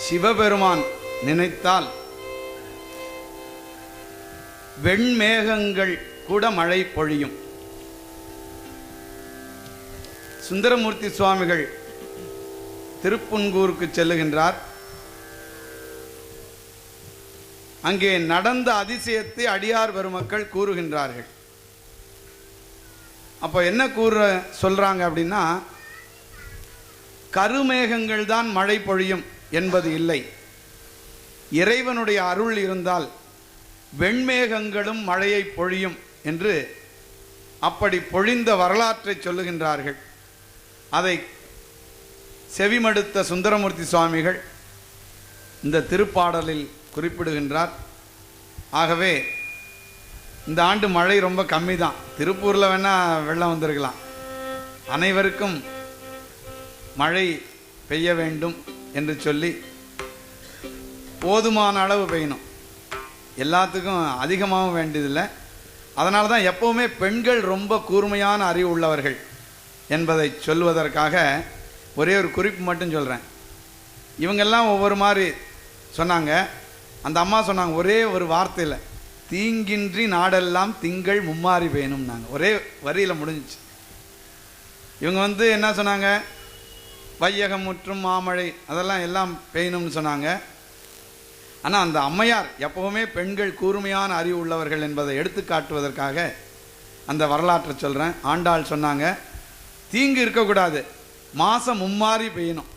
சிவபெருமான் நினைத்தால் வெண்மேகங்கள் கூட மழை பொழியும். சுந்தரமூர்த்தி சுவாமிகள் திருப்புன்கூருக்கு செல்லுகின்றார். அங்கே நடந்த அதிசயத்தை அடியார் பெருமக்கள் கூறுகின்றார்கள். அப்போ என்ன சொல்றாங்க அப்படின்னா, கருமேகங்கள் தான் மழை பொழியும் என்பது இல்லை. இறைவனுடைய அருள் இருந்தால் வெண்மேகங்களும் மழையை பொழியும் என்று அப்படி பொழிந்த வரலாற்றை சொல்லுகின்றார்கள். அதை செவிமடுத்த சுந்தரமூர்த்தி சுவாமிகள் இந்த திருப்பாடலில் குறிப்பிடுகின்றார். ஆகவே இந்த ஆண்டு மழை ரொம்ப கம்மி தான். திருப்பூரில் வேணால் வெள்ளம் வந்திருக்கலாம். அனைவருக்கும் மழை பெய்ய வேண்டும் என்று சொல்லி போதுமான அளவு பெய்யணும். எல்லாத்துக்கும் அதிகமாகவும் வேண்டியதில்லை. அதனால தான் எப்போவுமே பெண்கள் ரொம்ப கூர்மையான அறிவு உள்ளவர்கள் என்பதை சொல்வதற்காக ஒரே ஒரு குறிப்பு மட்டும் சொல்கிறேன். இவங்கெல்லாம் ஒவ்வொரு மாதிரி சொன்னாங்க. அந்த அம்மா சொன்னாங்க ஒரே ஒரு வார்த்தையில், தீங்கின்றி நாடெல்லாம் திங்கள் மும்மாறி பெய்யணும்னாங்க. ஒரே வரியில் முடிஞ்சிச்சு. இவங்க என்ன சொன்னாங்க, வையகம் முற்றும் மாமழை அதெல்லாம் எல்லாம் பெய்யணும்னு சொன்னாங்க. ஆனால் அந்த அம்மையார் எப்போவுமே பெண்கள் கூர்மையான அறிவு உள்ளவர்கள் என்பதை எடுத்து காட்டுவதற்காக அந்த வரலாற்றை சொல்கிறேன். ஆண்டாள் சொன்னாங்க, தீங்கு இருக்கக்கூடாது, மாதம் மும்மாறி பெய்யணும்,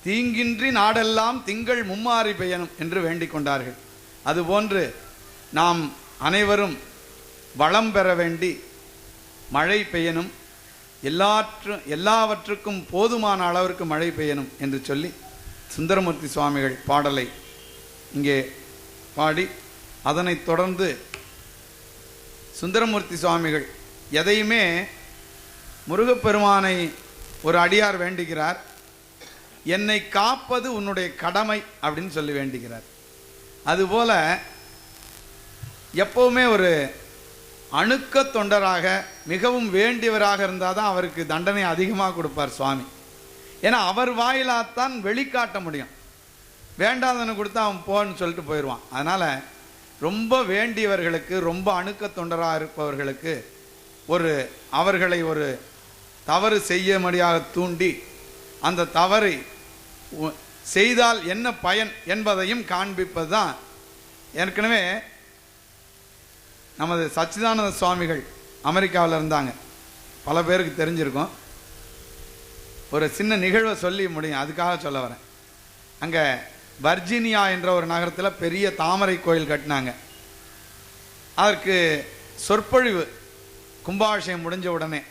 தீங்கின்றி நாடெல்லாம் திங்கள் மும்மாறி பெய்யணும் என்று வேண்டிக் கொண்டார்கள். அதுபோன்று நாம் அனைவரும் வளம் பெற வேண்டி மழை பெய்யணும், எல்லாவற்றுக்கும் போதுமான அளவிற்கு மழை பெய்யணும் என்று சொல்லி சுந்தரமூர்த்தி சுவாமிகள் பாடலை இங்கே பாடி, அதனைத் தொடர்ந்து சுந்தரமூர்த்தி சுவாமிகள் எதையுமே முருகப்பெருமானை ஒரு அடியார் வேண்டுகிறார், என்னை காப்பது உன்னுடைய கடமை அப்படின்னு சொல்லி வேண்டுகிறார். அதுபோல எப்பவுமே ஒரு அணுக்க தொண்டராக மிகவும் வேண்டியவராக இருந்தால் தான் அவருக்கு தண்டனை அதிகமாக கொடுப்பார் சுவாமி. ஏன்னா அவர் வாயிலாத்தான் வெளிக்காட்ட முடியும். வேண்டாதவனை கொடுத்தா அவன் போன்னு சொல்லிட்டு போயிடுவான். அதனால் ரொம்ப வேண்டியவர்களுக்கு, ரொம்ப அணுக்க தொண்டராக இருப்பவர்களுக்கு அவர்களை ஒரு தவறு செய்யும்படியாக தூண்டி அந்த தவறை செய்தால் என்ன பயன் என்பதையும் காண்பிப்பது தான். ஏற்கனவே நமது சச்சிதானந்த சுவாமிகள் அமெரிக்காவில் இருந்தாங்க, பல பேருக்கு தெரிஞ்சிருக்கும். ஒரு சின்ன நிகழ்வை சொல்லி முடியும், அதுக்காக சொல்ல வரேன். அங்கே வர்ஜீனியா என்ற ஒரு நகரத்தில் பெரிய தாமரை கோயில் கட்டினாங்க. அதற்கு சொற்பொழிவு கும்பாபிஷேகம் முடிஞ்ச உடனே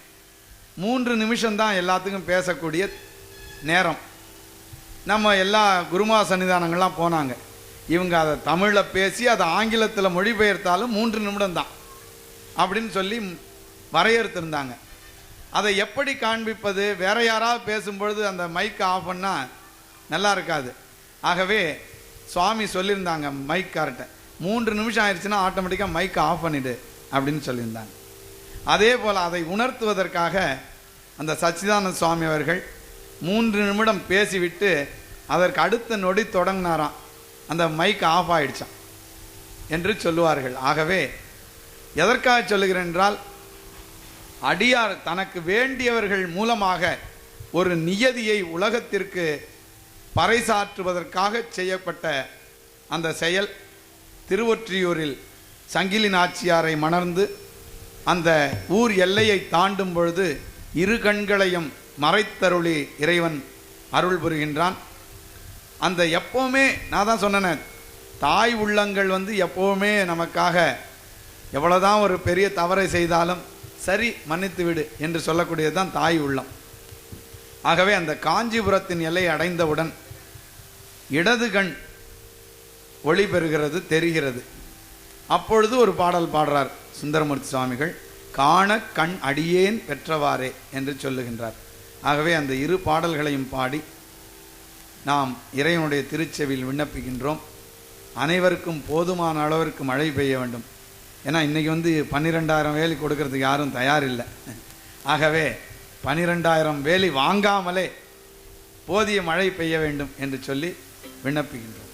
3 நிமிஷம்தான் எல்லாத்துக்கும் பேசக்கூடிய நேரம். நம்ம எல்லா குருமா சன்னிதானங்கள்லாம் போனாங்க. இவங்க அதை தமிழில் பேசி அதை ஆங்கிலத்தில் மொழிபெயர்த்தாலும் 3 நிமிடம் தான் அப்படின்னு சொல்லி வரையறுத்திருந்தாங்க. அதை எப்படி காண்பிப்பது? வேற யாராவது பேசும்பொழுது அந்த மைக்கை ஆஃப் பண்ணால் நல்லா இருக்காது. ஆகவே சுவாமி சொல்லியிருந்தாங்க மைக்கார்ட்ட, 3 நிமிஷம் ஆயிடுச்சுன்னா ஆட்டோமேட்டிக்காக மைக்கை ஆஃப் பண்ணிடு அப்படின்னு சொல்லியிருந்தாங்க. அதே போல் அதை உணர்த்துவதற்காக அந்த சச்சிதானந்த சுவாமி அவர்கள் 3 நிமிடம் பேசிவிட்டு அதற்கு அடுத்த நொடி தொடங்கினாராம், அந்த மைக் ஆஃப் ஆயிடுச்சான் என்று சொல்லுவார்கள். ஆகவே எதற்காக சொல்லுகிறேன் என்றால், அடியார் தனக்கு வேண்டியவர்கள் மூலமாக ஒரு நியதியை உலகத்திற்கு பறைசாற்றுவதற்காக செய்யப்பட்ட அந்த செயல். திருவொற்றியூரில் சங்கிலி நாச்சியாரை மணர்ந்து அந்த ஊர் எல்லையை தாண்டும் பொழுது 2 கண்களையும் மறைத்தருளி இறைவன் அருள் புரிகின்றான். அந்த எப்போவுமே நான் தான் சொன்னேன், தாய் உள்ளங்கள் எப்போவுமே நமக்காக எவ்வளோதான் ஒரு பெரிய தவறை செய்தாலும் சரி மன்னித்து விடு என்று சொல்லக்கூடியது தான் தாய் உள்ளம். ஆகவே அந்த காஞ்சிபுரத்தின் எல்லை அடைந்தவுடன் இடது கண் ஒளி பெறுகிறது, தெரிகிறது. அப்பொழுது ஒரு பாடல் பாடுறார் சுந்தரமூர்த்தி சுவாமிகள், காண கண் அடியேன் பெற்றவாறே என்று சொல்லுகின்றார். ஆகவே அந்த 2 பாடல்களையும் பாடி நாம் இறைவனுடைய திருச்செவியில் விண்ணப்பிக்கின்றோம். அனைவருக்கும் போதுமான அளவிற்கு மழை பெய்ய வேண்டும். ஏன்னா இன்றைக்கி 12,000 வேலி கொடுக்கறதுக்கு யாரும் தயாரில்லை. ஆகவே 12,000 வேலி வாங்காமலே போதிய மழை பெய்ய வேண்டும் என்று சொல்லி விண்ணப்பிக்கின்றோம்.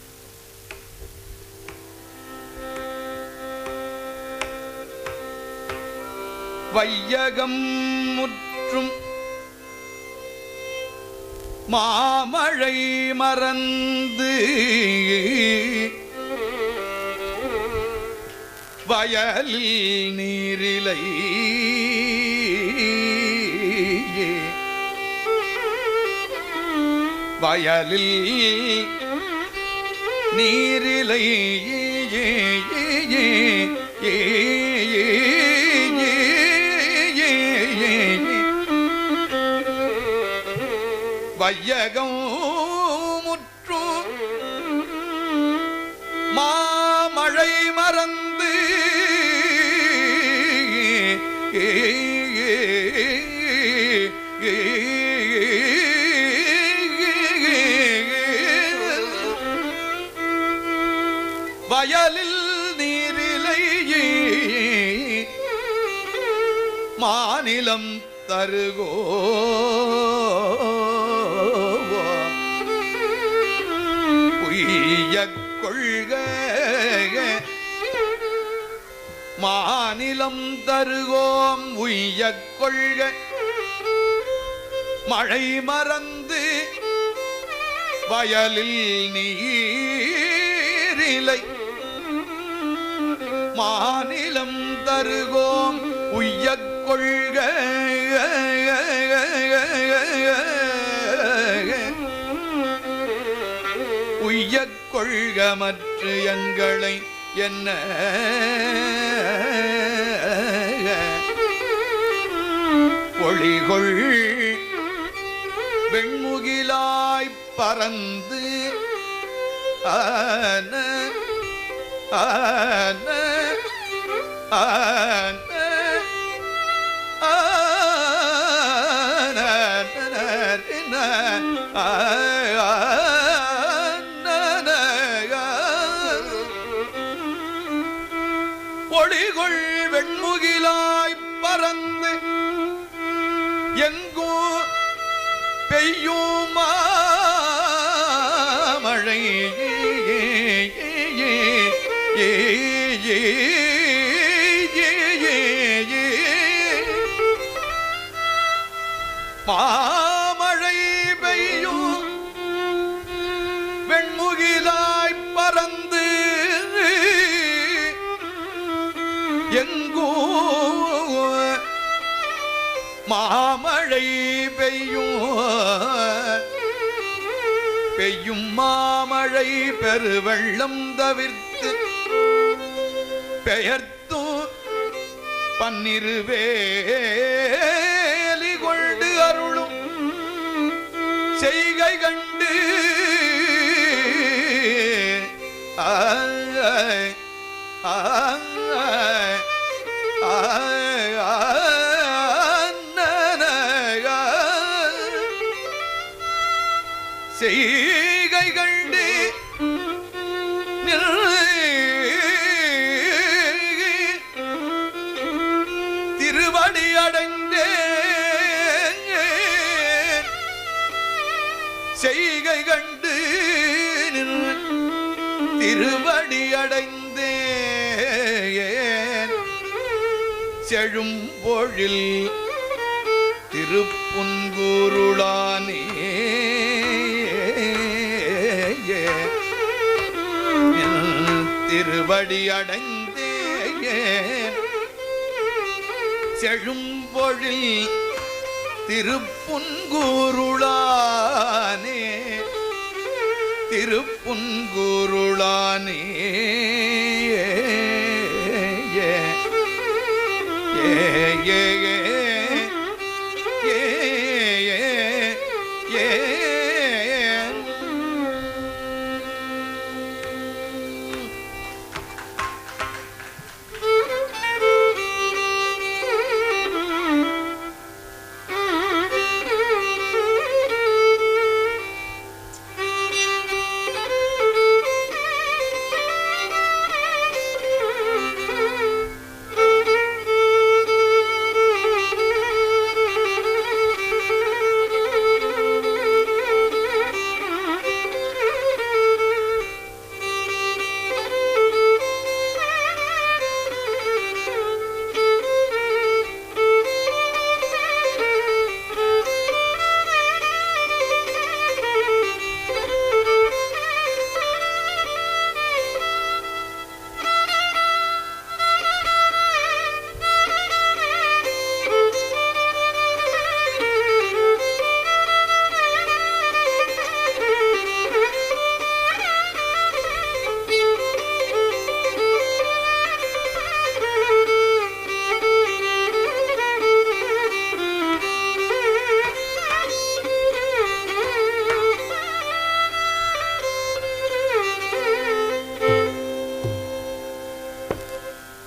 வையகம் முற்றும் மாமழை மறந்து வயலில் நீரிலை வயலில் நீரிலை வையகம் முற்று மாமழை மறந்து வயலில் நீரிலை மாநிலம் தருகோ உய்ய கொள்க மாநிலம் தருகோம் உய்ய கொள்க மழை மறந்து வயலில் நீரிலை மாநிலம் தருகோம் உய்ய கொள்க உய்ய கொள்க மற்ற எங்களை என்ன ஒளிகொள் வெண்முகிலாய் பறந்து ஆன ஆன ஆன ஒளிகொள் வெண்முகிலாய் பறந்து எங்கோ பெய்யும் மழை மாமழை பெய்யும் வெண்முகிலாய் பறந்து எங்கோ மாமழை பெய்யும் மாமழை பெருவெள்ளம் தவிர்த்து பெயர்த்தும் பன்னிருவேலி கொண்டு அருளும் செய்கை கண்டு செய்கை கண்டு திருவடி அடைந்தே செய்கை கண்டு திருவடி அடைந்தே செழும் பொழில் திருப்புன்கூருளானே திருவடி அடைந்தே செழும் பொழில் திருப்புன்கூருளானே திருப்புன்கூருளானே ஏ